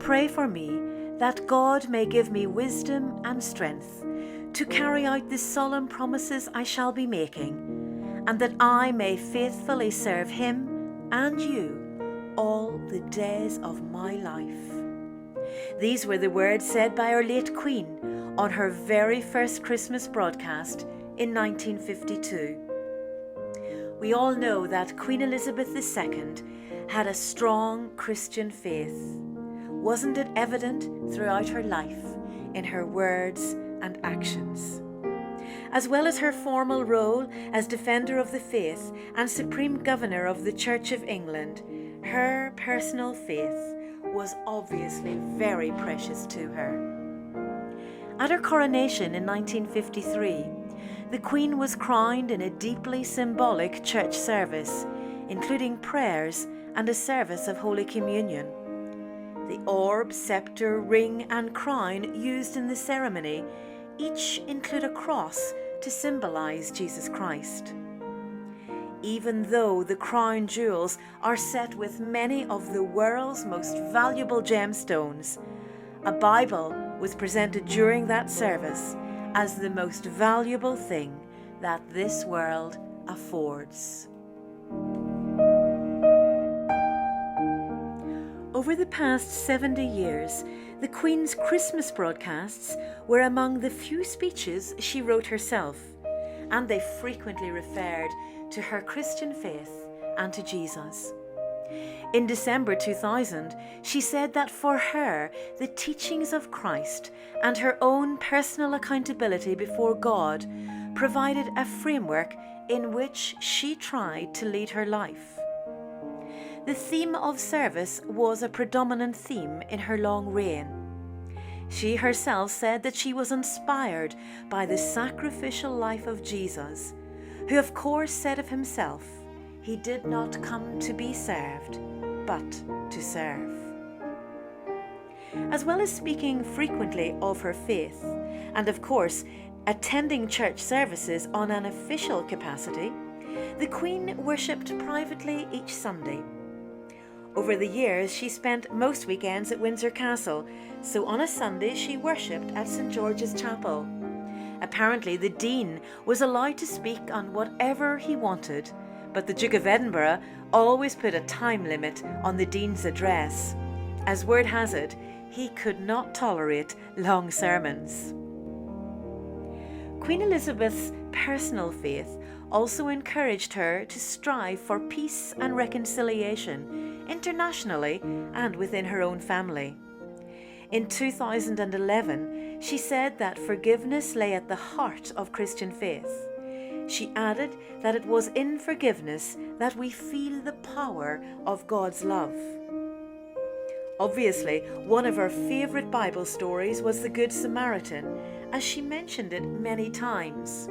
pray for me that God may give me wisdom and strength to carry out the solemn promises I shall be making, and that I may faithfully serve Him and you all the days of my life. These were the words said by our late Queen on her very first Christmas broadcast in 1952. We all know that Queen Elizabeth II had a strong Christian faith. Wasn't it evident throughout her life, in her words and actions? As well as her formal role as Defender of the Faith and Supreme Governor of the Church of England, her personal faith was obviously very precious to her. At her coronation in 1953, the Queen was crowned in a deeply symbolic church service, including prayers and a service of Holy Communion. The orb, sceptre, ring and crown used in the ceremony each include a cross to symbolize Jesus Christ. Even though the crown jewels are set with many of the world's most valuable gemstones, a Bible was presented during that service as the most valuable thing that this world affords. Over the past 70 years, the Queen's Christmas broadcasts were among the few speeches she wrote herself, and they frequently referred to her Christian faith and to Jesus. In December 2000, she said that for her, the teachings of Christ and her own personal accountability before God provided a framework in which she tried to lead her life. The theme of service was a predominant theme in her long reign. She herself said that she was inspired by the sacrificial life of Jesus, who of course said of himself, "He did not come to be served, but to serve." As well as speaking frequently of her faith, and of course attending church services on an official capacity, the Queen worshipped privately each Sunday. Over the years, she spent most weekends at Windsor Castle, so on a Sunday she worshipped at St George's Chapel. Apparently, the Dean was allowed to speak on whatever he wanted, but the Duke of Edinburgh always put a time limit on the Dean's address. As word has it, he could not tolerate long sermons. Queen Elizabeth's personal faith also encouraged her to strive for peace and reconciliation internationally and within her own family. In 2011, she said that forgiveness lay at the heart of Christian faith. She added that it was in forgiveness that we feel the power of God's love. Obviously, one of her favourite Bible stories was the Good Samaritan, as she mentioned it many times.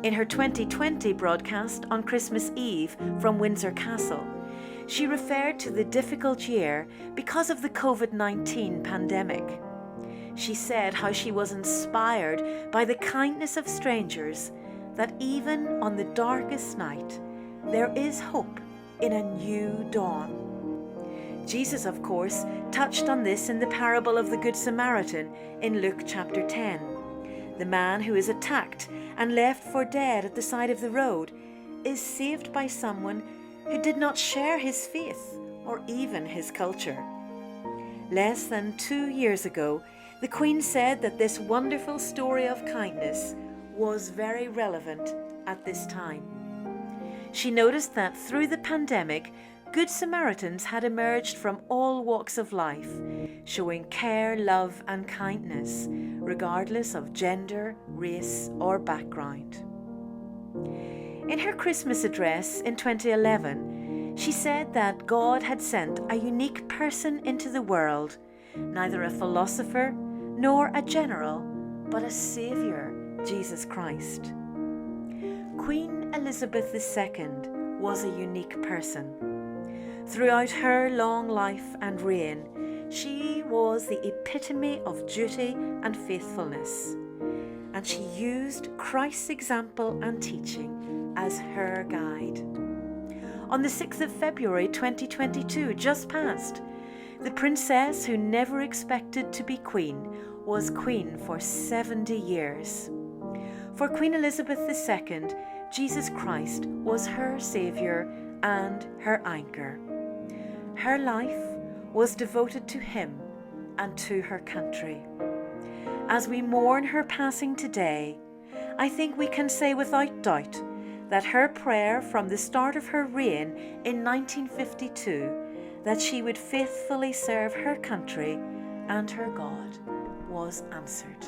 In her 2020 broadcast on Christmas Eve from Windsor Castle, she referred to the difficult year because of the COVID-19 pandemic. She said how she was inspired by the kindness of strangers, that even on the darkest night, there is hope in a new dawn. Jesus, of course, touched on this in the parable of the Good Samaritan in Luke chapter 10. The man who is attacked and left for dead at the side of the road is saved by someone who did not share his faith or even his culture. Less than 2 years ago, the Queen said that this wonderful story of kindness was very relevant at this time. She noticed that through the pandemic, Good Samaritans had emerged from all walks of life, showing care, love and kindness, regardless of gender, race or background. In her Christmas address in 2011, she said that God had sent a unique person into the world, neither a philosopher nor a general, but a Saviour, Jesus Christ. Queen Elizabeth II was a unique person. Throughout her long life and reign, she was the epitome of duty and faithfulness, and she used Christ's example and teaching as her guide. On the 6th of February 2022, just past, The princess who never expected to be queen was queen for 70 years. For Queen Elizabeth II, Jesus Christ was her saviour and her anchor. Her life was devoted to him and to her country. As we mourn her passing today, I think we can say without doubt that her prayer from the start of her reign in 1952, that she would faithfully serve her country and her God, was answered.